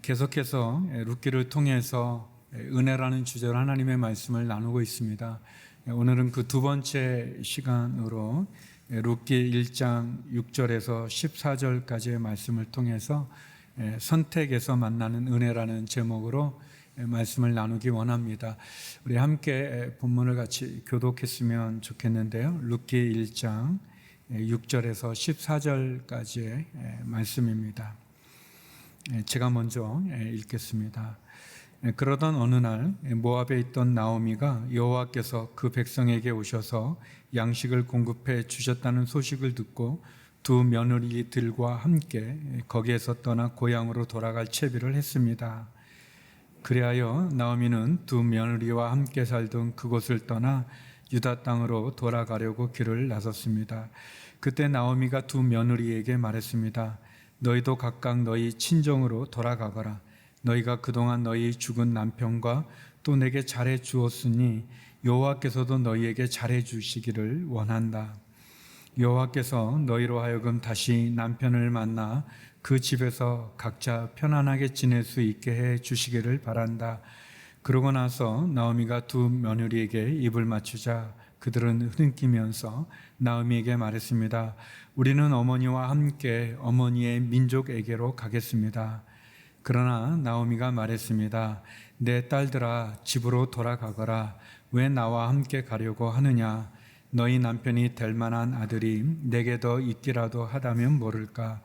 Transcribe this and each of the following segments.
계속해서 룻기를 통해서 은혜라는 주제로 하나님의 말씀을 나누고 있습니다. 오늘은 그 두 번째 시간으로 룻기 1장 6절에서 14절까지의 말씀을 통해서 선택에서 만나는 은혜라는 제목으로 말씀을 나누기 원합니다. 우리 함께 본문을 같이 교독했으면 좋겠는데요. 룻기 1장 6절에서 14절까지의 말씀입니다. 제가 먼저 읽겠습니다. 그러던 어느 날 모압에 있던 나오미가 여호와께서 그 백성에게 오셔서 양식을 공급해 주셨다는 소식을 듣고 두 며느리들과 함께 거기에서 떠나 고향으로 돌아갈 채비를 했습니다. 그리하여 나오미는 두 며느리와 함께 살던 그곳을 떠나 유다 땅으로 돌아가려고 길을 나섰습니다. 그때 나오미가 두 며느리에게 말했습니다. 너희도 각각 너희 친정으로 돌아가거라. 너희가 그동안 너희 죽은 남편과 또 내게 잘해 주었으니 여호와께서도 너희에게 잘해 주시기를 원한다. 여호와께서 너희로 하여금 다시 남편을 만나 그 집에서 각자 편안하게 지낼 수 있게 해 주시기를 바란다. 그러고 나서 나오미가 두 며느리에게 입을 맞추자 그들은 흐느끼면서 나오미에게 말했습니다. 우리는 어머니와 함께 어머니의 민족에게로 가겠습니다. 그러나 나오미가 말했습니다. 내 딸들아 집으로 돌아가거라. 왜 나와 함께 가려고 하느냐? 너희 남편이 될 만한 아들이 내게 더 있기라도 하다면 모를까?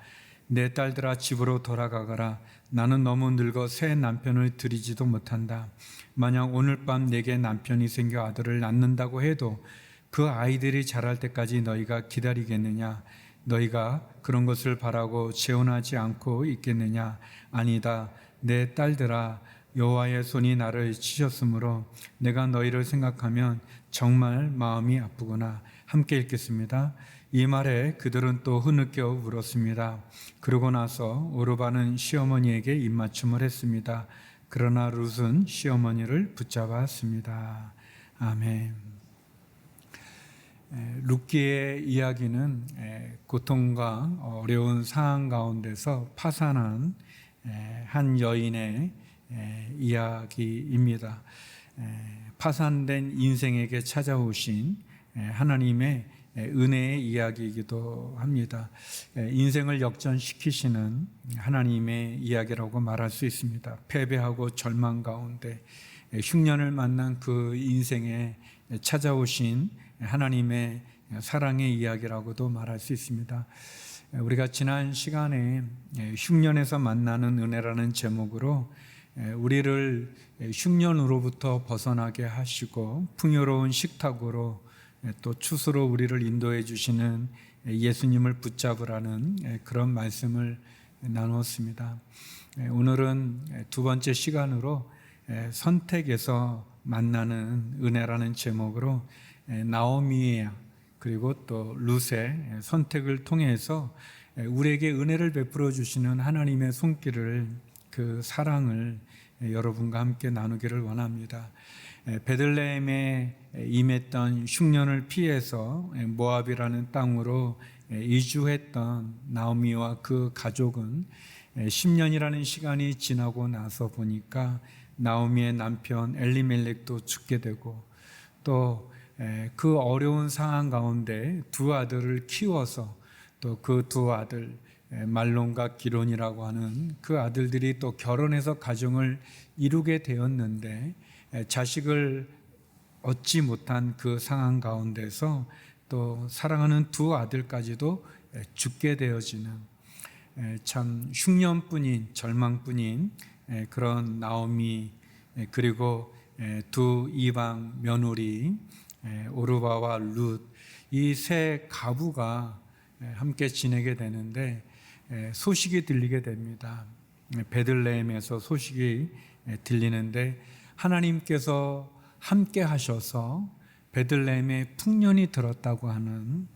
내 딸들아 집으로 돌아가거라. 나는 너무 늙어 새 남편을 들이지도 못한다. 만약 오늘 밤 내게 남편이 생겨 아들을 낳는다고 해도 그 아이들이 자랄 때까지 너희가 기다리겠느냐? 너희가 그런 것을 바라고 재혼하지 않고 있겠느냐? 아니다. 내 딸들아 여호와의 손이 나를 치셨으므로 내가 너희를 생각하면 정말 마음이 아프구나. 함께 읽겠습니다. 이 말에 그들은 또 흐느껴 울었습니다. 그러고 나서 오르바는 시어머니에게 입맞춤을 했습니다. 그러나 룻은 시어머니를 붙잡았습니다. 아멘. 룻기의 이야기는 고통과 어려운 상황 가운데서 파산한 한 여인의 이야기입니다. 파산된 인생에게 찾아오신 하나님의 은혜의 이야기이기도 합니다. 인생을 역전시키시는 하나님의 이야기라고 말할 수 있습니다. 패배하고 절망 가운데 흉년을 만난 그 인생에 찾아오신 하나님의 사랑의 이야기라고도 말할 수 있습니다. 우리가 지난 시간에 흉년에서 만나는 은혜라는 제목으로 우리를 흉년으로부터 벗어나게 하시고 풍요로운 식탁으로 또 추수로 우리를 인도해 주시는 예수님을 붙잡으라는 그런 말씀을 나누었습니다. 오늘은 두 번째 시간으로 선택에서 만나는 은혜라는 제목으로 나오미의 그리고 또 룻의 선택을 통해서 우리에게 은혜를 베풀어 주시는 하나님의 손길을 그 사랑을 여러분과 함께 나누기를 원합니다. 베들레헴에 임했던 흉년을 피해서 모압이라는 땅으로 이주했던 나오미와 그 가족은 10년이라는 시간이 지나고 나서 보니까 나오미의 남편 엘리멜렉도 죽게 되고 또 그 어려운 상황 가운데 두 아들을 키워서 또 그 두 아들 말론과 기론이라고 하는 그 아들들이 또 결혼해서 가정을 이루게 되었는데 자식을 얻지 못한 그 상황 가운데서 또 사랑하는 두 아들까지도 죽게 되어지는 참 흉년뿐인 절망뿐인 그런 나오미 그리고 두 이방 며느리 오르바와 룻 이 세 가부가 함께 지내게 되는데 소식이 들리게 됩니다. 베들레헴에서 소식이 들리는데 하나님께서 함께 하셔서 베들레헴에 풍년이 들었다고 하는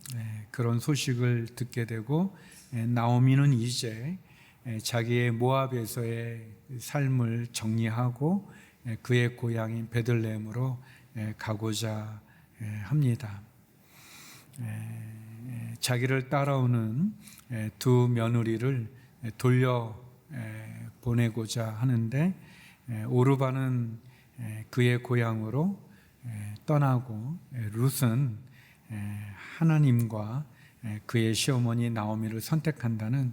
그런 소식을 듣게 되고 나오미는 이제 자기의 모압에서의 삶을 정리하고 그의 고향인 베들레헴으로 가고자 합니다. 자기를 따라오는 두 며느리를 돌려 보내고자 하는데 오르반은 그의 고향으로 떠나고 룻은 하나님과 그의 시어머니 나오미를 선택한다는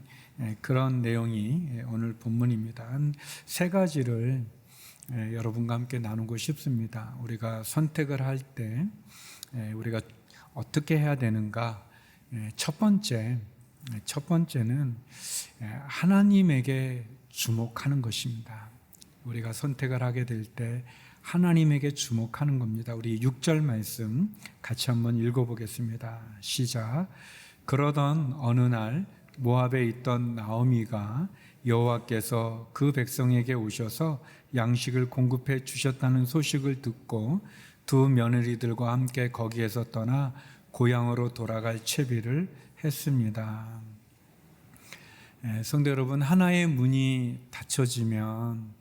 그런 내용이 오늘 본문입니다. 한 세 가지를 여러분과 함께 나누고 싶습니다. 우리가 선택을 할 때 우리가 어떻게 해야 되는가? 첫 번째는 하나님에게 주목하는 것입니다. 우리가 선택을 하게 될 때 하나님에게 주목하는 겁니다. 우리 6절 말씀 같이 한번 읽어보겠습니다. 시작. 그러던 어느 날 모압에 있던 나오미가 여호와께서 그 백성에게 오셔서 양식을 공급해 주셨다는 소식을 듣고 두 며느리들과 함께 거기에서 떠나 고향으로 돌아갈 채비를 했습니다. 성도 여러분, 하나의 문이 닫혀지면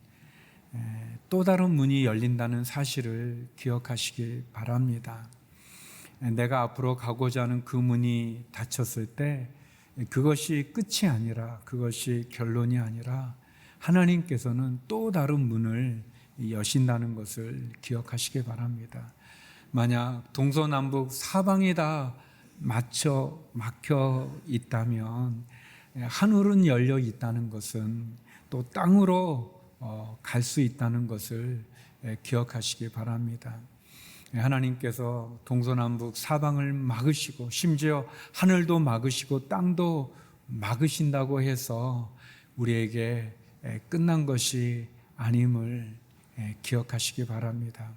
또 다른 문이 열린다는 사실을 기억하시기 바랍니다. 내가 앞으로 가고자 하는 그 문이 닫혔을 때 그것이 끝이 아니라, 그것이 결론이 아니라 하나님께서는 또 다른 문을 여신다는 것을 기억하시기 바랍니다. 만약 동서남북 사방이 다 막혀 있다면 하늘은 열려 있다는 것은 또 땅으로 갈 수 있다는 것을 기억하시기 바랍니다. 하나님께서 동서남북 사방을 막으시고 심지어 하늘도 막으시고 땅도 막으신다고 해서 우리에게 끝난 것이 아님을 기억하시기 바랍니다.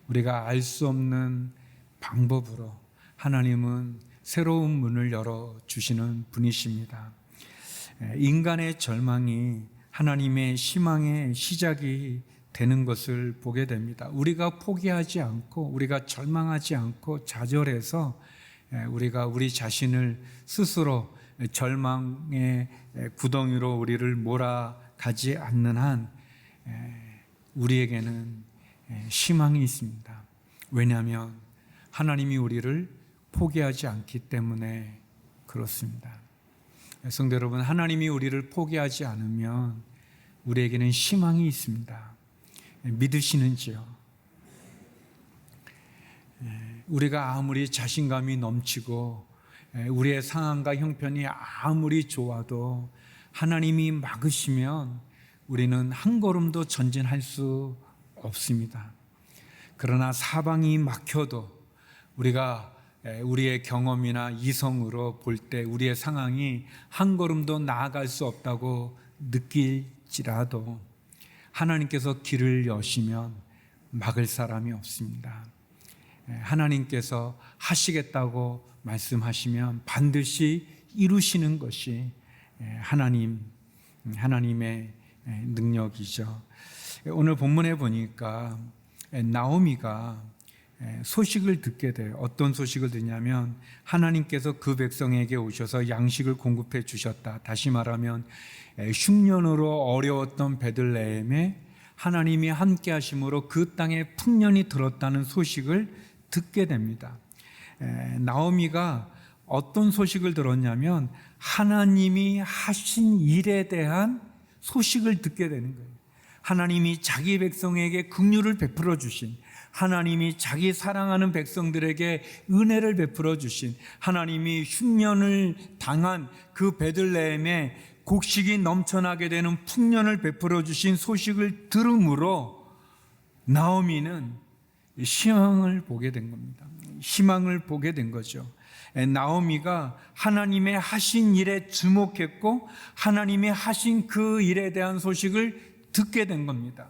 우리가 알 수 없는 방법으로 하나님은 새로운 문을 열어주시는 분이십니다. 인간의 절망이 하나님의 희망의 시작이 되는 것을 보게 됩니다. 우리가 포기하지 않고, 우리가 절망하지 않고 좌절해서 우리가 우리 자신을 스스로 절망의 구덩이로 우리를 몰아가지 않는 한 우리에게는 희망이 있습니다. 왜냐하면 하나님이 우리를 포기하지 않기 때문에 그렇습니다. 성도 여러분, 하나님이 우리를 포기하지 않으면 우리에게는 희망이 있습니다. 믿으시는지요? 우리가 아무리 자신감이 넘치고 우리의 상황과 형편이 아무리 좋아도 하나님이 막으시면 우리는 한 걸음도 전진할 수 없습니다. 그러나 사방이 막혀도 우리가 우리의 경험이나 이성으로 볼 때 우리의 상황이 한 걸음도 나아갈 수 없다고 느낄지라도 하나님께서 길을 여시면 막을 사람이 없습니다. 하나님께서 하시겠다고 말씀하시면 반드시 이루시는 것이 하나님의 능력이죠. 오늘 본문에 보니까 나오미가 소식을 듣게 돼요. 어떤 소식을 듣냐면 하나님께서 그 백성에게 오셔서 양식을 공급해 주셨다. 다시 말하면 흉년으로 어려웠던 베들레헴에 하나님이 함께 하심으로 그 땅에 풍년이 들었다는 소식을 듣게 됩니다. 나오미가 어떤 소식을 들었냐면 하나님이 하신 일에 대한 소식을 듣게 되는 거예요. 하나님이 자기 백성에게 긍휼을 베풀어 주신, 하나님이 자기 사랑하는 백성들에게 은혜를 베풀어 주신, 하나님이 흉년을 당한 그 베들레헴에 곡식이 넘쳐나게 되는 풍년을 베풀어 주신 소식을 들음으로 나오미는 희망을 보게 된 겁니다. 희망을 보게 된 거죠. 나오미가 하나님의 하신 일에 주목했고 하나님이 하신 그 일에 대한 소식을 듣게 된 겁니다.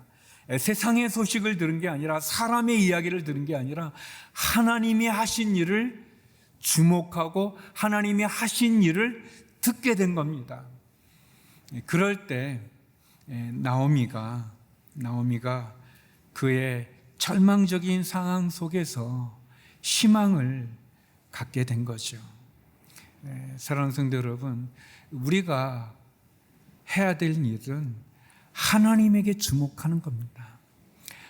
세상의 소식을 들은 게 아니라, 사람의 이야기를 들은 게 아니라 하나님이 하신 일을 주목하고 하나님이 하신 일을 듣게 된 겁니다. 그럴 때 나오미가 그의 절망적인 상황 속에서 희망을 갖게 된 거죠. 사랑하는 성도 여러분, 우리가 해야 될 일은 하나님에게 주목하는 겁니다.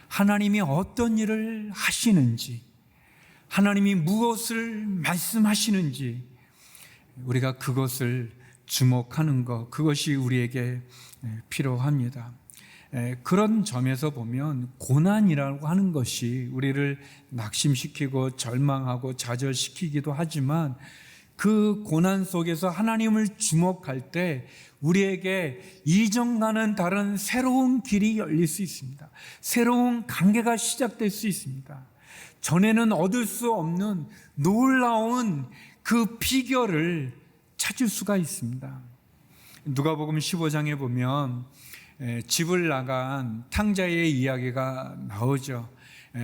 하나님이 어떤 일을 하시는지, 하나님이 무엇을 말씀하시는지 우리가 그것을 주목하는 것, 그것이 우리에게 필요합니다. 그런 점에서 보면 고난이라고 하는 것이 우리를 낙심시키고 절망하고 좌절시키기도 하지만 그 고난 속에서 하나님을 주목할 때 우리에게 이전과는 다른 새로운 길이 열릴 수 있습니다. 새로운 관계가 시작될 수 있습니다. 전에는 얻을 수 없는 놀라운 그 비결을 찾을 수가 있습니다. 누가복음 15장에 보면 집을 나간 탕자의 이야기가 나오죠.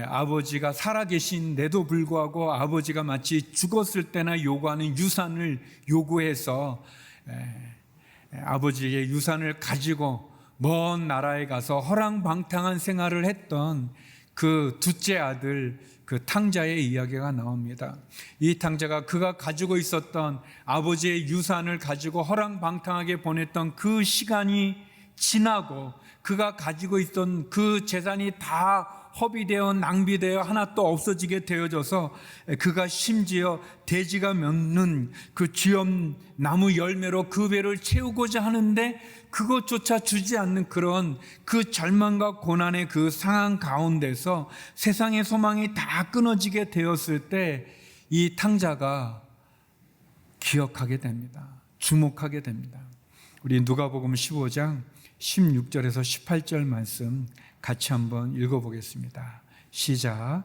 아버지가 살아계신데도 불구하고 아버지가 마치 죽었을 때나 요구하는 유산을 요구해서 아버지의 유산을 가지고 먼 나라에 가서 허랑방탕한 생활을 했던 그 둘째 아들, 그 탕자의 이야기가 나옵니다. 이 탕자가 그가 가지고 있었던 아버지의 유산을 가지고 허랑방탕하게 보냈던 그 시간이 지나고 그가 가지고 있던 그 재산이 다 허비되어 낭비되어 하나 또 없어지게 되어져서 그가 심지어 돼지가 먹는 그 쥐엄 나무 열매로 그 배를 채우고자 하는데 그것조차 주지 않는 그런 그 절망과 고난의 그 상황 가운데서 세상의 소망이 다 끊어지게 되었을 때 이 탕자가 기억하게 됩니다. 주목하게 됩니다. 우리 누가복음 15장 16절에서 18절 말씀 같이 한번 읽어보겠습니다. 시작.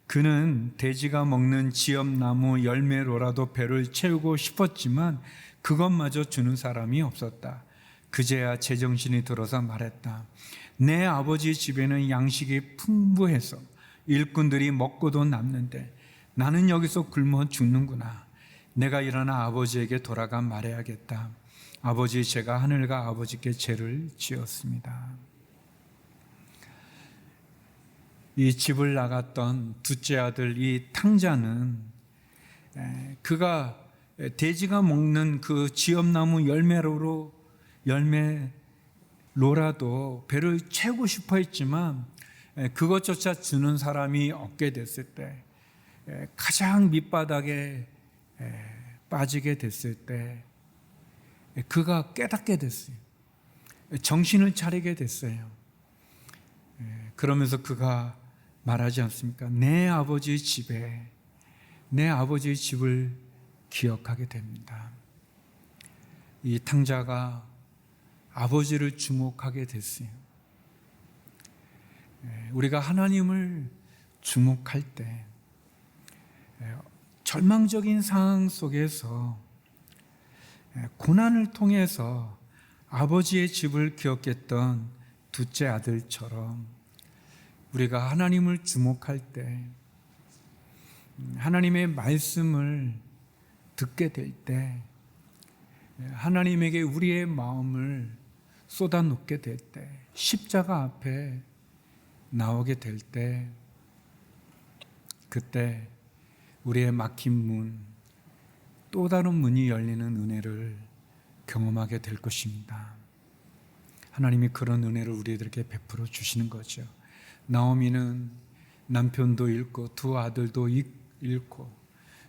그는 돼지가 먹는 지엄나무 열매로라도 배를 채우고 싶었지만 그것마저 주는 사람이 없었다. 그제야 제정신이 들어서 말했다. 내 아버지 집에는 양식이 풍부해서 일꾼들이 먹고도 남는데 나는 여기서 굶어 죽는구나. 내가 일어나 아버지에게 돌아가 말해야겠다. 아버지, 제가 하늘과 아버지께 죄를 지었습니다. 이 집을 나갔던 둘째 아들 이 탕자는 그가 돼지가 먹는 그 지엄나무 열매로라도 배를 채우고 싶어 했지만 그것조차 주는 사람이 없게 됐을 때, 가장 밑바닥에 빠지게 됐을 때 그가 깨닫게 됐어요. 정신을 차리게 됐어요. 그러면서 그가 말하지 않습니까? 내 아버지 집에, 내 아버지의 집을 기억하게 됩니다. 이 탕자가 아버지를 주목하게 됐어요. 우리가 하나님을 주목할 때 절망적인 상황 속에서 고난을 통해서 아버지의 집을 기억했던 둘째 아들처럼 우리가 하나님을 주목할 때, 하나님의 말씀을 듣게 될 때, 하나님에게 우리의 마음을 쏟아놓게 될 때, 십자가 앞에 나오게 될 때, 그때 우리의 막힌 문, 또 다른 문이 열리는 은혜를 경험하게 될 것입니다. 하나님이 그런 은혜를 우리들에게 베풀어 주시는 거죠. 나오미는 남편도 잃고 두 아들도 잃고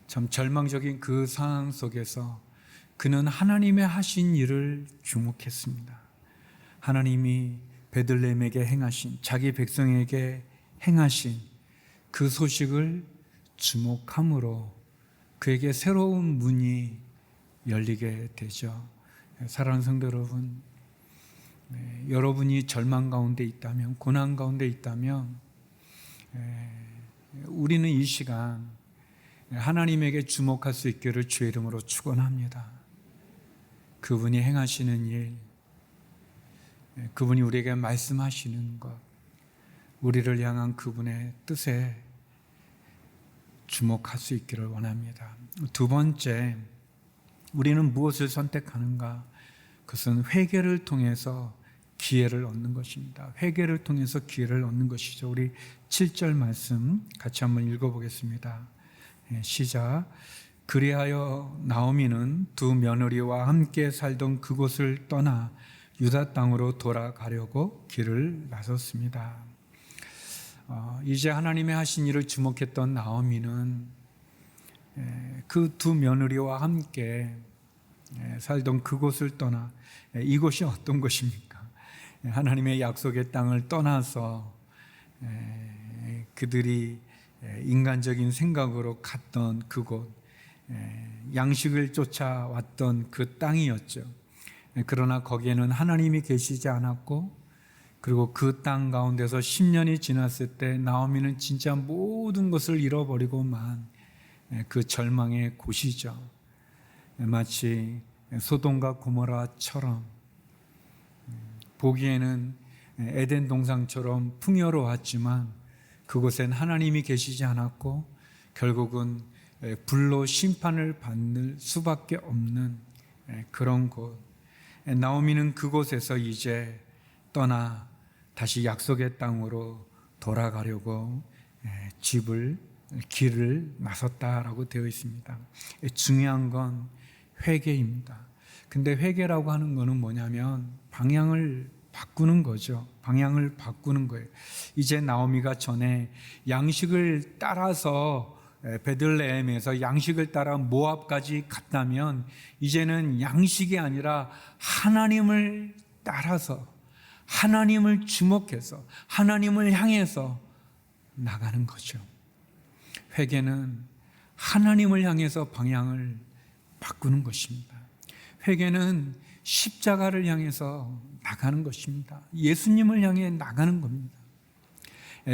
참 절망적인 그 상황 속에서 그는 하나님의 하신 일을 주목했습니다. 하나님이 베들레헴에게 행하신, 자기 백성에게 행하신 그 소식을 주목함으로 그에게 새로운 문이 열리게 되죠. 사랑하는 성도 여러분, 여러분이 절망 가운데 있다면, 고난 가운데 있다면 우리는 이 시간 하나님에게 주목할 수 있기를 주의 이름으로 축원합니다. 그분이 행하시는 일, 그분이 우리에게 말씀하시는 것, 우리를 향한 그분의 뜻에 주목할 수 있기를 원합니다. 두 번째, 우리는 무엇을 선택하는가? 그것은 회개를 통해서 기회를 얻는 것입니다. 회개를 통해서 기회를 얻는 것이죠. 우리 7절 말씀 같이 한번 읽어보겠습니다. 시작. 그리하여 나오미는 두 며느리와 함께 살던 그곳을 떠나 유다 땅으로 돌아가려고 길을 나섰습니다. 이제 하나님의 하신 일을 주목했던 나오미는 그 두 며느리와 함께 살던 그곳을 떠나 이곳이 어떤 곳입니까? 하나님의 약속의 땅을 떠나서 그들이 인간적인 생각으로 갔던 그곳, 양식을 쫓아왔던 그 땅이었죠. 그러나 거기에는 하나님이 계시지 않았고, 그리고 그 땅 가운데서 10년이 지났을 때 나오미는 진짜 모든 것을 잃어버리고만 그 절망의 곳이죠. 마치 소돔과 고모라처럼 보기에는 에덴 동산처럼 풍요로웠지만 그곳엔 하나님이 계시지 않았고 결국은 불로 심판을 받을 수밖에 없는 그런 곳. 나오미는 그곳에서 이제 떠나 다시 약속의 땅으로 돌아가려고 길을 나섰다라고 되어 있습니다. 중요한 건 회개입니다. 근데 회개라고 하는 거는 뭐냐면 방향을 바꾸는 거죠. 방향을 바꾸는 거예요. 이제 나오미가 전에 양식을 따라서 베들레헴에서 양식을 따라 모압까지 갔다면 이제는 양식이 아니라 하나님을 따라서 하나님을 주목해서 하나님을 향해서 나가는 거죠. 회개는 하나님을 향해서 방향을 바꾸는 것입니다. 회개는 십자가를 향해서 나가는 것입니다. 예수님을 향해 나가는 겁니다.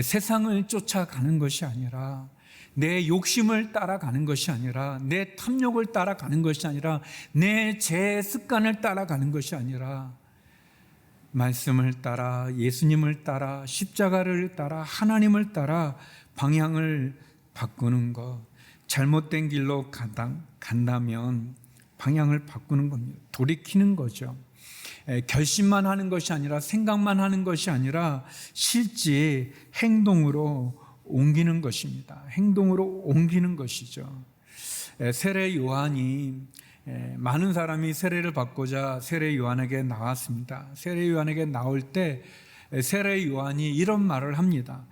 세상을 쫓아가는 것이 아니라 내 욕심을 따라가는 것이 아니라 내 탐욕을 따라가는 것이 아니라 내 제 습관을 따라가는 것이 아니라 말씀을 따라 예수님을 따라 십자가를 따라 하나님을 따라 방향을 바꾸는 것. 잘못된 길로 간다면 방향을 바꾸는 겁니다. 돌이키는 거죠. 결심만 하는 것이 아니라 생각만 하는 것이 아니라 실제 행동으로 옮기는 것입니다. 행동으로 옮기는 것이죠. 세례 요한이 많은 사람이 세례를 받고자 세례 요한에게 나왔습니다. 세례 요한에게 나올 때 세례 요한이 이런 말을 합니다.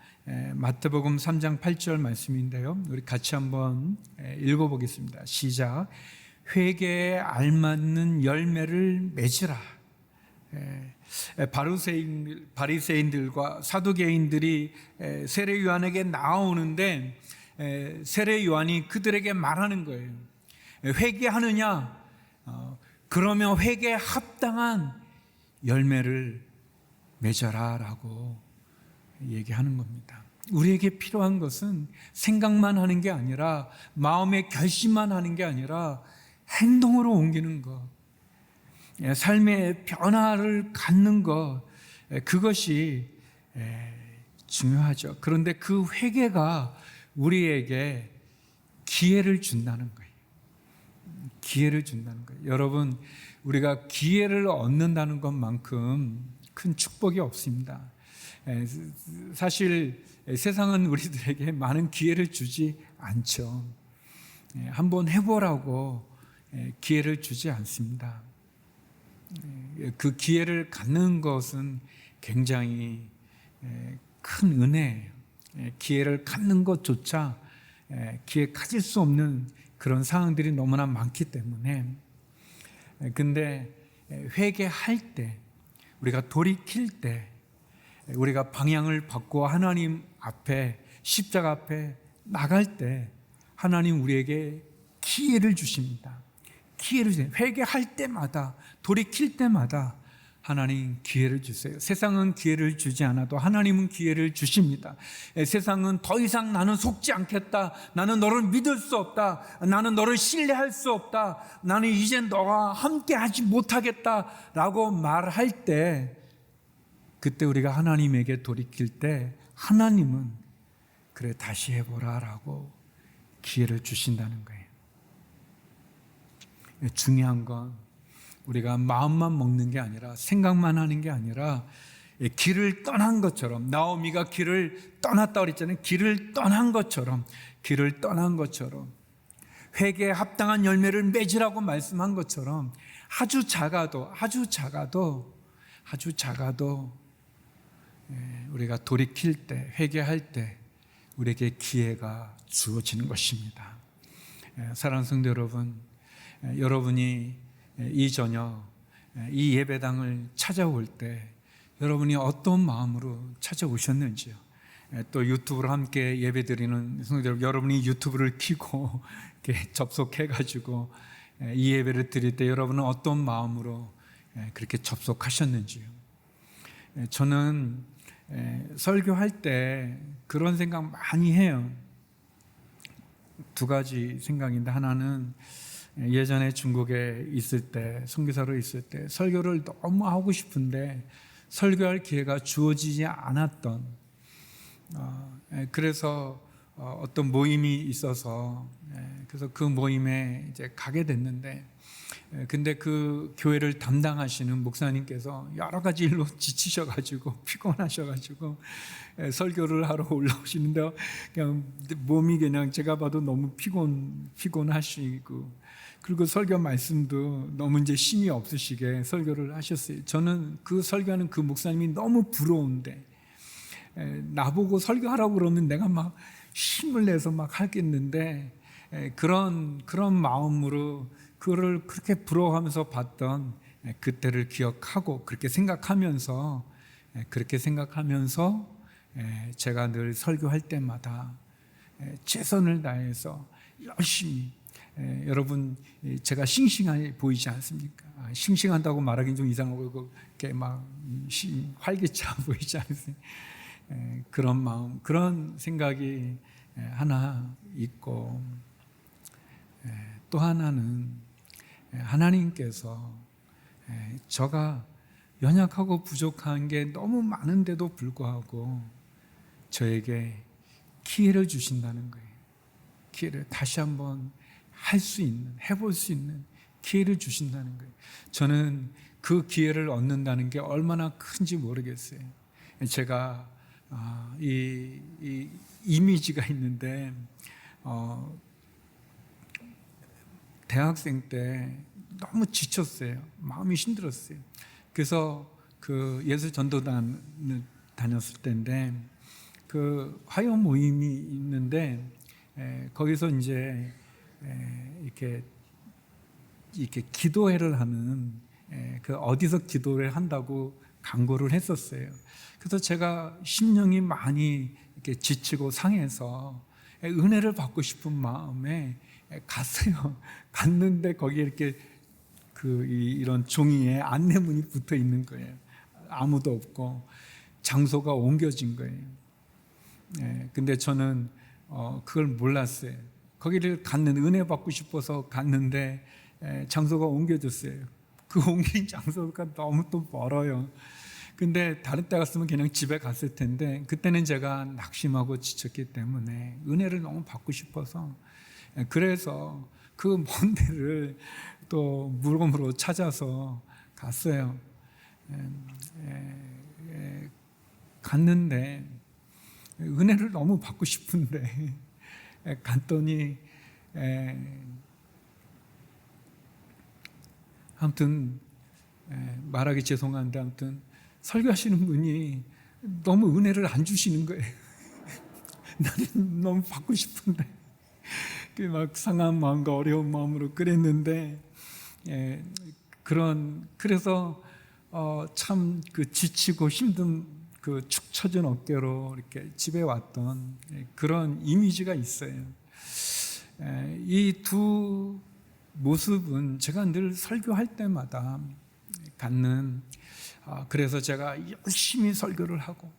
마태복음 3장 8절 말씀인데요. 우리 같이 한번 읽어보겠습니다. 시작. 회개에 알맞는 열매를 맺으라. 바리새인들과 사두개인들이 세례 요한에게 나오는데 세례 요한이 그들에게 말하는 거예요. 회개하느냐? 그러면 회개에 합당한 열매를 맺어라 라고 얘기하는 겁니다. 우리에게 필요한 것은 생각만 하는 게 아니라 마음의 결심만 하는 게 아니라 행동으로 옮기는 것, 삶의 변화를 갖는 것, 그것이 중요하죠. 그런데 그 회개가 우리에게 기회를 준다는 거예요. 기회를 준다는 거예요. 여러분, 우리가 기회를 얻는다는 것만큼 큰 축복이 없습니다. 사실 세상은 우리들에게 많은 기회를 주지 않죠. 한번 해보라고 기회를 주지 않습니다. 그 기회를 갖는 것은 굉장히 큰 은혜예요. 기회를 갖는 것조차 기회 가질 수 없는 그런 상황들이 너무나 많기 때문에. 근데 회개할 때, 우리가 돌이킬 때, 우리가 방향을 바꾸어 하나님 앞에, 십자가 앞에 나갈 때 하나님 우리에게 기회를 주십니다. 기회를 주세요. 회개할 때마다, 돌이킬 때마다 하나님 기회를 주세요. 세상은 기회를 주지 않아도 하나님은 기회를 주십니다. 세상은 더 이상 나는 속지 않겠다, 나는 너를 믿을 수 없다, 나는 너를 신뢰할 수 없다, 나는 이제 너와 함께 하지 못하겠다 라고 말할 때, 그때 우리가 하나님에게 돌이킬 때 하나님은 그래 다시 해보라 라고 기회를 주신다는 거예요. 중요한 건 우리가 마음만 먹는 게 아니라 생각만 하는 게 아니라 길을 떠난 것처럼, 나오미가 길을 떠났다 그랬잖아요. 길을 떠난 것처럼, 길을 떠난 것처럼, 회개에 합당한 열매를 맺으라고 말씀한 것처럼 아주 작아도 우리가 돌이킬 때, 회개할 때 우리에게 기회가 주어지는 것입니다. 사랑하는 성도 여러분, 여러분이 이 저녁 이 예배당을 찾아올 때 여러분이 어떤 마음으로 찾아오셨는지요? 또 유튜브로 함께 예배드리는 성도들 여러분이 유튜브를 켜고 이렇게 접속해가지고 이 예배를 드릴 때 여러분은 어떤 마음으로 그렇게 접속하셨는지요? 저는 설교할 때 그런 생각 많이 해요. 두 가지 생각인데, 하나는 예전에 중국에 있을 때, 선교사로 있을 때 설교를 너무 하고 싶은데 설교할 기회가 주어지지 않았던, 그래서 어떤 모임이 있어서 그래서 그 모임에 이제 가게 됐는데, 근데 그 교회를 담당하시는 목사님께서 여러 가지 일로 지치셔가지고 피곤하셔가지고 설교를 하러 올라오시는데 그냥 몸이 그냥 제가 봐도 너무 피곤하시고, 그리고 설교 말씀도 너무 이제 힘이 없으시게 설교를 하셨어요. 저는 그 설교하는 그 목사님이 너무 부러운데, 나보고 설교하라고 그러면 내가 막 힘을 내서 막 하겠는데, 그런 마음으로 그거를 그렇게 부러워하면서 봤던 그때를 기억하고 그렇게 생각하면서 제가 늘 설교할 때마다 최선을 다해서 열심히, 여러분 제가 싱싱해 보이지 않습니까? 싱싱한다고 말하기는 좀 이상하고 이렇게 막 활기차 보이지 않습니까? 그런 마음, 그런 생각이 하나 있고, 또 하나는 하나님께서 저가 연약하고 부족한 게 너무 많은데도 불구하고 저에게 기회를 주신다는 거예요. 기회를 다시 한번 할 수 있는, 해볼 수 있는 기회를 주신다는 거예요. 저는 그 기회를 얻는다는 게 얼마나 큰지 모르겠어요. 제가 이 이미지가 있는데, 대학생 때 너무 지쳤어요. 마음이 힘들었어요. 그래서 그 예술전도단을 다녔을 때인데, 그 화요 모임이 있는데 거기서 이제 이렇게 기도회를 하는, 그 어디서 기도를 한다고 광고를 했었어요. 그래서 제가 심령이 많이 이렇게 지치고 상해서 은혜를 받고 싶은 마음에 갔어요. 갔는데 거기에 이렇게 이런 종이에 안내문이 붙어 있는 거예요. 아무도 없고 장소가 옮겨진 거예요. 근데 저는 그걸 몰랐어요. 거기를 갔는데, 은혜 받고 싶어서 갔는데 장소가 옮겨졌어요. 그 옮긴 장소가 너무 또 멀어요. 근데 다른 때 갔으면 그냥 집에 갔을 텐데, 그때는 제가 낙심하고 지쳤기 때문에 은혜를 너무 받고 싶어서, 그래서 그 먼 데를 또 물건으로 찾아서 갔어요. 갔는데 은혜를 너무 받고 싶은데 갔더니 아무튼 말하기 죄송한데 아무튼 설교하시는 분이 너무 은혜를 안 주시는 거예요. 나는 너무 받고 싶은데 막 상한 마음과 어려운 마음으로 그랬는데, 그래서 참 그 지치고 힘든 그 축 처진 어깨로 이렇게 집에 왔던 그런 이미지가 있어요. 이 두 모습은 제가 늘 설교할 때마다 갖는, 그래서 제가 열심히 설교를 하고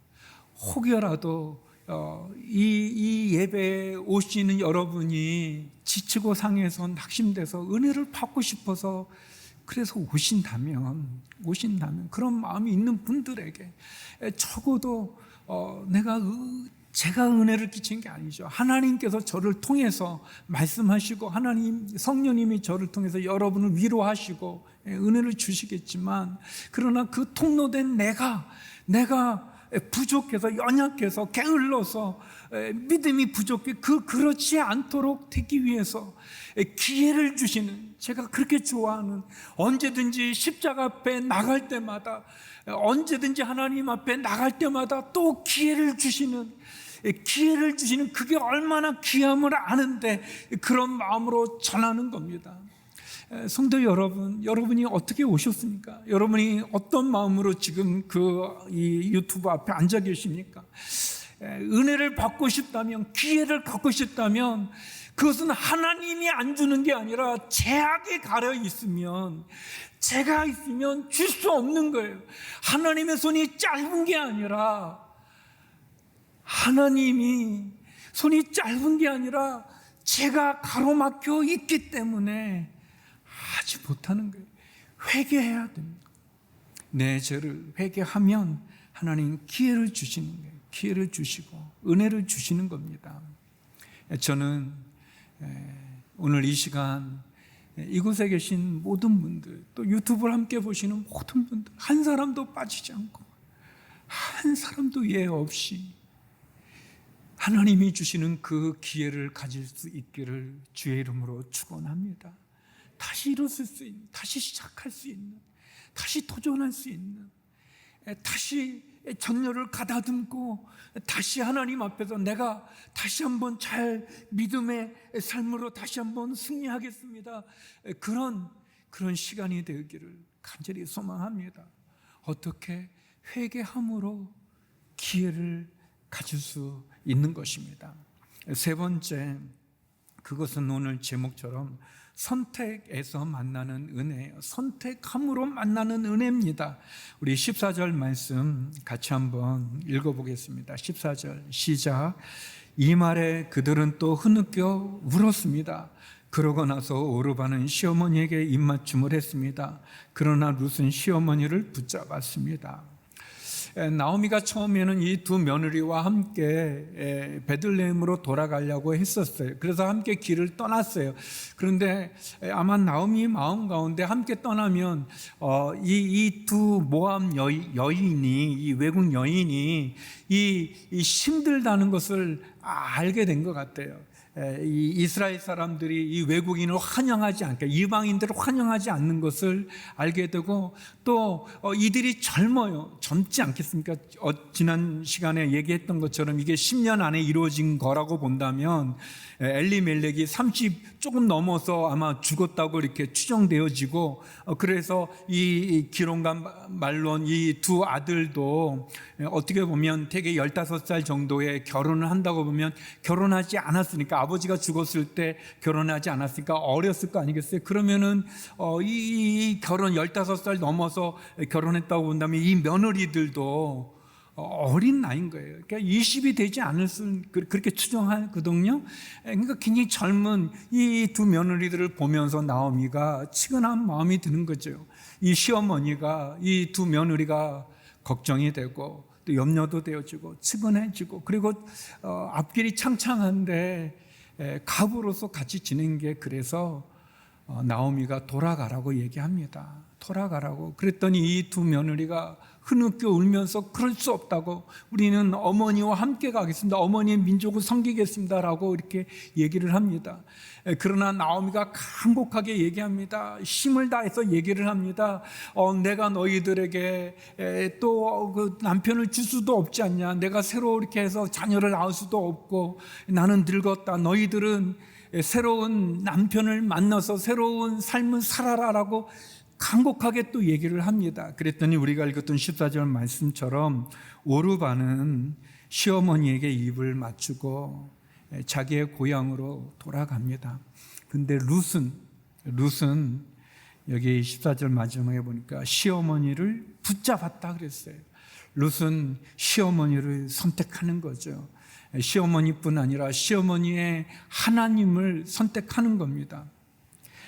혹여라도 이 예배에 오시는 여러분이 지치고 상해서 낙심돼서 은혜를 받고 싶어서 그래서 오신다면 그런 마음이 있는 분들에게 적어도 제가 은혜를 끼친 게 아니죠. 하나님께서 저를 통해서 말씀하시고 하나님 성령님이 저를 통해서 여러분을 위로하시고 은혜를 주시겠지만, 그러나 그 통로된 내가 부족해서 연약해서 게을러서 믿음이 부족해 그렇지 않도록 되기 위해서 기회를 주시는, 제가 그렇게 좋아하는, 언제든지 십자가 앞에 나갈 때마다, 언제든지 하나님 앞에 나갈 때마다 또 기회를 주시는 그게 얼마나 귀함을 아는데 그런 마음으로 전하는 겁니다. 성도 여러분, 여러분이 어떻게 오셨습니까? 여러분이 어떤 마음으로 지금 이 유튜브 앞에 앉아 계십니까? 은혜를 받고 싶다면, 기회를 갖고 싶다면 그것은 하나님이 안 주는 게 아니라 제약이 가려 있으면, 제가 있으면 줄 수 없는 거예요. 하나님의 손이 짧은 게 아니라, 하나님이 손이 짧은 게 아니라 제가 가로막혀 있기 때문에 하지 못하는 거예요. 회개해야 됩니다. 내 죄를 회개하면 하나님 기회를 주시는 거예요. 기회를 주시고 은혜를 주시는 겁니다. 저는 오늘 이 시간 이곳에 계신 모든 분들, 또 유튜브를 함께 보시는 모든 분들, 한 사람도 빠지지 않고 한 사람도 예 없이 하나님이 주시는 그 기회를 가질 수 있기를 주의 이름으로 축원합니다. 다시 일어설 수 있는, 다시 시작할 수 있는, 다시 도전할 수 있는, 다시 전열을 가다듬고 다시 하나님 앞에서 내가 다시 한번 잘 믿음의 삶으로 다시 한번 승리하겠습니다. 그런 시간이 되기를 간절히 소망합니다. 어떻게? 회개함으로 기회를 가질 수 있는 것입니다. 세 번째, 그것은 오늘 제목처럼 선택에서 만나는 은혜예요. 선택함으로 만나는 은혜입니다. 우리 14절 말씀 같이 한번 읽어보겠습니다. 14절 시작. 이 말에 그들은 또 흐느껴 울었습니다. 그러고 나서 오르바는 시어머니에게 입맞춤을 했습니다. 그러나 룻은 시어머니를 붙잡았습니다. 나오미가 처음에는 이 두 며느리와 함께 베들레헴으로 돌아가려고 했었어요. 그래서 함께 길을 떠났어요. 그런데 아마 나오미 마음 가운데 함께 떠나면 이 두 모함 여인이, 이 외국 여인이 이 힘들다는 것을 알게 된 것 같아요. 이 이스라엘 사람들이 이 외국인을 환영하지 않게, 이방인들을 환영하지 않는 것을 알게 되고, 또 이들이 젊지 않겠습니까? 지난 시간에 얘기했던 것처럼 이게 10년 안에 이루어진 거라고 본다면 엘리멜렉이 30 조금 넘어서 아마 죽었다고 이렇게 추정되어지고, 그래서 이 기론과 말론 이 두 아들도 어떻게 보면 대개 15살 정도에 결혼을 한다고 보면 결혼하지 않았으니까, 아버지가 죽었을 때 결혼하지 않았으니까 어렸을 거 아니겠어요? 그러면은 이 결혼 15살 넘어서 결혼했다고 본다면 이 며느리들도 어린 나이인 거예요. 그러니까 20이 되지 않을 수, 그렇게 추정하거든요. 그러니까 굉장히 젊은 이 두 며느리들을 보면서 나오미가 치근한 마음이 드는 거죠. 이 시어머니가, 이 두 며느리가 걱정이 되고 또 염려도 되어지고 치근해지고, 그리고 앞길이 창창한데 가부로서 같이 지낸 게, 그래서 나오미가 돌아가라고 얘기합니다. 돌아가라고. 그랬더니 이 두 며느리가 흐느껴 울면서 그럴 수 없다고, 우리는 어머니와 함께 가겠습니다, 어머니의 민족을 섬기겠습니다라고 이렇게 얘기를 합니다. 그러나 나오미가 간곡하게 얘기합니다. 힘을 다해서 얘기를 합니다. 내가 너희들에게 또 그 남편을 줄 수도 없지 않냐, 내가 새로 이렇게 해서 자녀를 낳을 수도 없고, 나는 늙었다, 너희들은 새로운 남편을 만나서 새로운 삶을 살아라라고 간곡하게 또 얘기를 합니다. 그랬더니 우리가 읽었던 14절 말씀처럼 오르바는 시어머니에게 입을 맞추고 자기의 고향으로 돌아갑니다. 근데 룻은 여기 14절 마지막에 보니까 시어머니를 붙잡았다 그랬어요. 룻은 시어머니를 선택하는 거죠. 시어머니뿐 아니라 시어머니의 하나님을 선택하는 겁니다.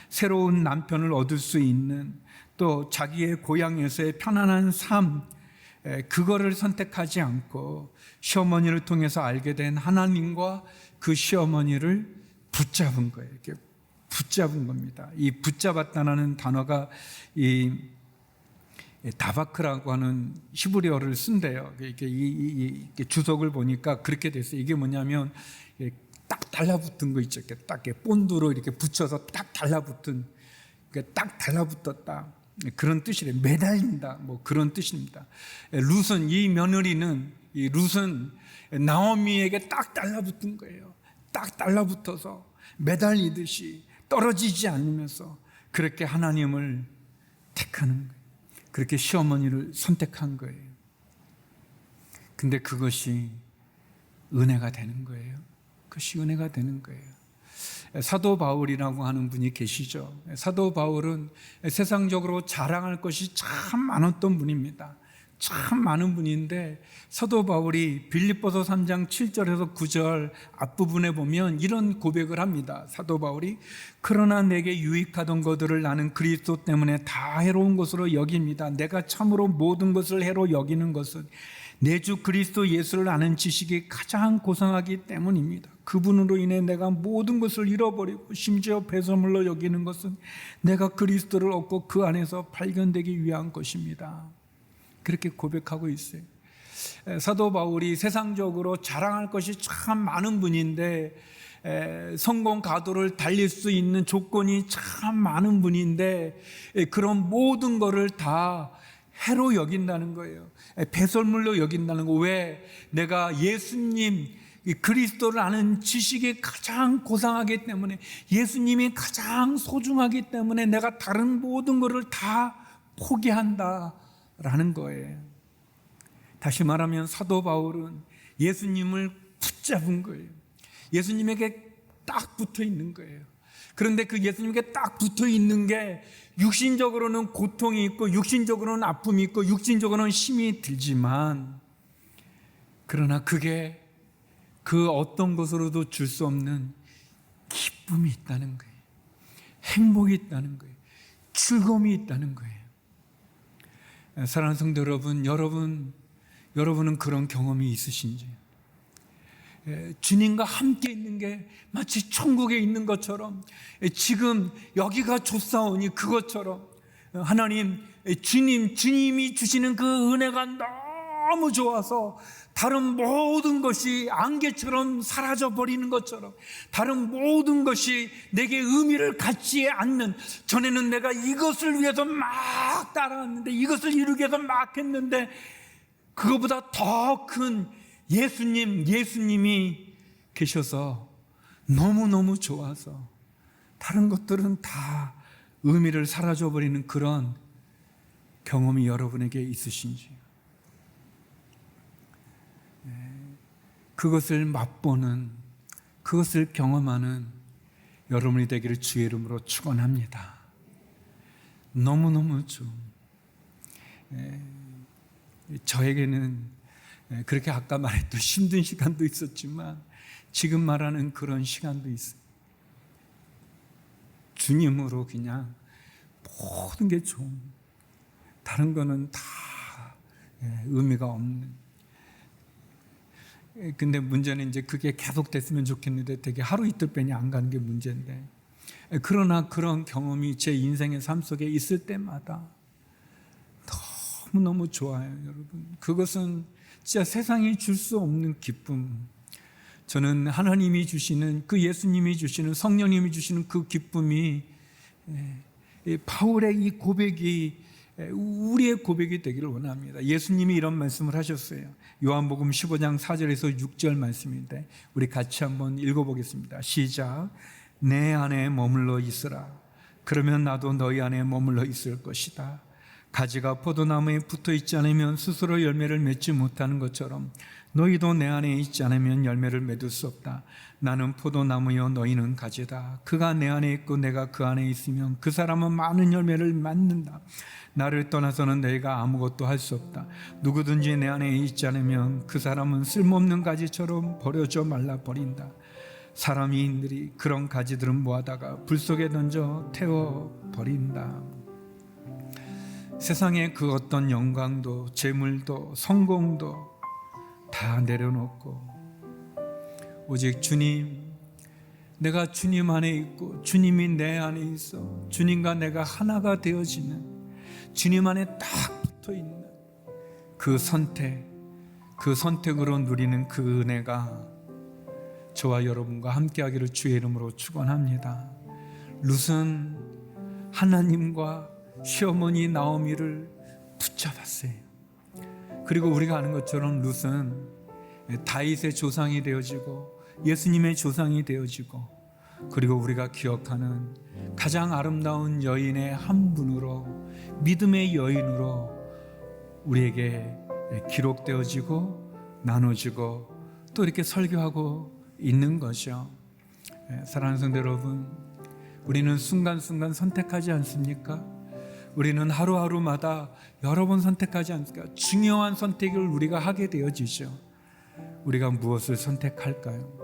새로운 남편을 얻을 수 있는, 또 자기의 고향에서의 편안한 삶, 그거를 선택하지 않고 시어머니를 통해서 알게 된 하나님과 그 시어머니를 붙잡은 거예요. 이렇게 붙잡은 겁니다. 이 붙잡았다는 단어가 이 다바크라고 하는 히브리어를 쓴대요. 이렇게 주석을 보니까 그렇게 됐어요. 이게 뭐냐면 딱 달라붙은 거 있죠. 이렇게 딱 본드로 이렇게 붙여서 딱 달라붙은, 딱 달라붙었다, 그런 뜻이래. 매달린다, 뭐 그런 뜻입니다. 룻은, 이 며느리는, 이 룻은 나오미에게 딱 달라붙은 거예요. 딱 달라붙어서 매달리듯이 떨어지지 않으면서 그렇게 하나님을 택하는 거예요. 그렇게 시어머니를 선택한 거예요. 근데 그것이 은혜가 되는 거예요. 그것이 은혜가 되는 거예요. 사도 바울이라고 하는 분이 계시죠. 사도 바울은 세상적으로 자랑할 것이 참 많았던 분입니다. 참 많은 분인데 사도 바울이 빌립보서 3장 7절에서 9절 앞부분에 보면 이런 고백을 합니다. 사도 바울이 그러나 내게 유익하던 것들을 나는 그리스도 때문에 다 해로운 것으로 여깁니다. 내가 참으로 모든 것을 해로 여기는 것은 내 주 그리스도 예수를 아는 지식이 가장 고상하기 때문입니다. 그분으로 인해 내가 모든 것을 잃어버리고 심지어 배설물로 여기는 것은 내가 그리스도를 얻고 그 안에서 발견되기 위한 것입니다. 그렇게 고백하고 있어요. 사도 바울이 세상적으로 자랑할 것이 참 많은 분인데 성공 가도를 달릴 수 있는 조건이 참 많은 분인데 그런 모든 것을 다 해로 여긴다는 거예요. 배설물로 여긴다는 거. 왜? 내가 예수님 그리스도를 아는 지식이 가장 고상하기 때문에, 예수님이 가장 소중하기 때문에 내가 다른 모든 것을 다 포기한다라는 거예요. 다시 말하면 사도 바울은 예수님을 붙잡은 거예요. 예수님에게 딱 붙어 있는 거예요. 그런데 그 예수님께 딱 붙어 있는 게 육신적으로는 고통이 있고 육신적으로는 아픔이 있고 육신적으로는 힘이 들지만, 그러나 그게 그 어떤 것으로도 줄 수 없는 기쁨이 있다는 거예요. 행복이 있다는 거예요. 즐거움이 있다는 거예요. 사랑하는 성도 여러분, 여러분은 그런 경험이 있으신지? 주님과 함께 있는 게 마치 천국에 있는 것처럼, 지금 여기가 좋사오니 그것처럼 하나님, 주님이 주시는 그 은혜가 너무 좋아서 다른 모든 것이 안개처럼 사라져버리는 것처럼, 다른 모든 것이 내게 의미를 갖지 않는, 전에는 내가 이것을 위해서 막 따라왔는데, 이것을 이루기 위해서 막 했는데, 그것보다 더 큰 예수님이 계셔서 너무너무 좋아서 다른 것들은 다 의미를 사라져버리는 그런 경험이 여러분에게 있으신지, 그것을 맛보는, 그것을 경험하는 여러분이 되기를 주의 이름으로 축원합니다. 너무너무 좀 저에게는 그렇게 아까 말했던 힘든 시간도 있었지만 지금 말하는 그런 시간도 있어요. 주님으로 그냥 모든 게 좋은, 다른 거는 다 의미가 없는. 근데 문제는 이제 그게 계속 됐으면 좋겠는데 되게 하루 이틀 빼니 안 가는 게 문제인데, 그러나 그런 경험이 제 인생의 삶 속에 있을 때마다 너무너무 좋아요, 여러분. 그것은 진짜 세상이 줄 수 없는 기쁨. 저는 하나님이 주시는, 그 예수님이 주시는, 성령님이 주시는 그 기쁨이, 바울의 이 고백이 우리의 고백이 되기를 원합니다. 예수님이 이런 말씀을 하셨어요. 요한복음 15장 4절에서 6절 말씀인데 우리 같이 한번 읽어보겠습니다. 시작. 내 안에 머물러 있으라. 그러면 나도 너희 안에 머물러 있을 것이다. 가지가 포도나무에 붙어 있지 않으면 스스로 열매를 맺지 못하는 것처럼 너희도 내 안에 있지 않으면 열매를 맺을 수 없다. 나는 포도나무여 너희는 가지다. 그가 내 안에 있고 내가 그 안에 있으면 그 사람은 많은 열매를 맺는다. 나를 떠나서는 너희가 아무것도 할 수 없다. 누구든지 내 안에 있지 않으면 그 사람은 쓸모없는 가지처럼 버려져 말라버린다. 사람인들이 그런 가지들은 모아다가 불 속에 던져 태워버린다. 세상의 그 어떤 영광도 재물도 성공도 다 내려놓고 오직 주님, 내가 주님 안에 있고 주님이 내 안에 있어 주님과 내가 하나가 되어지는, 주님 안에 딱 붙어있는 그 선택으로 누리는 그 은혜가 저와 여러분과 함께하기를 주의 이름으로 축원합니다. 룻은 하나님과 시어머니 나오미를 붙잡았어요. 그리고 우리가 아는 것처럼 룻은 다윗의 조상이 되어지고 예수님의 조상이 되어지고 그리고 우리가 기억하는 가장 아름다운 여인의 한 분으로, 믿음의 여인으로 우리에게 기록되어지고 나눠지고 또 이렇게 설교하고 있는 거죠. 사랑하는 성도 여러분, 우리는 순간순간 선택하지 않습니까? 우리는 하루하루마다 여러 번 선택하지 않습니까? 중요한 선택을 우리가 하게 되어지죠. 우리가 무엇을 선택할까요?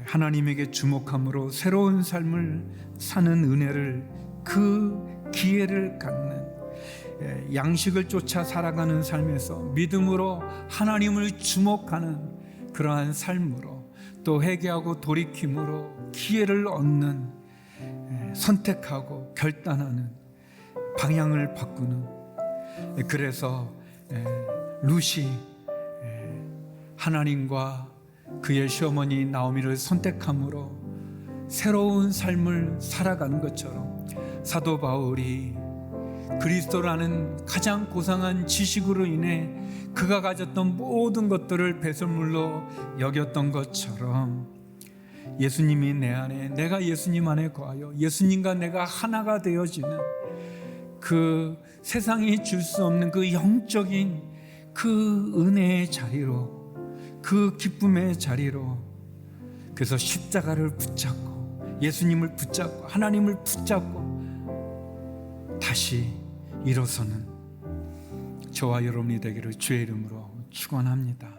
하나님에게 주목함으로 새로운 삶을 사는 은혜를, 그 기회를 갖는, 양식을 쫓아 살아가는 삶에서 믿음으로 하나님을 주목하는 그러한 삶으로, 또 회개하고 돌이킴으로 기회를 얻는, 선택하고 결단하는, 방향을 바꾸는. 그래서 룻이 하나님과 그의 시어머니 나오미를 선택함으로 새로운 삶을 살아가는 것처럼, 사도 바울이 그리스도라는 가장 고상한 지식으로 인해 그가 가졌던 모든 것들을 배설물로 여겼던 것처럼, 예수님이 내 안에, 내가 예수님 안에 거하여 예수님과 내가 하나가 되어지는 그 세상이 줄 수 없는 그 영적인 그 은혜의 자리로, 그 기쁨의 자리로, 그래서 십자가를 붙잡고 예수님을 붙잡고 하나님을 붙잡고 다시 일어서는 저와 여러분이 되기를 주의 이름으로 축원합니다.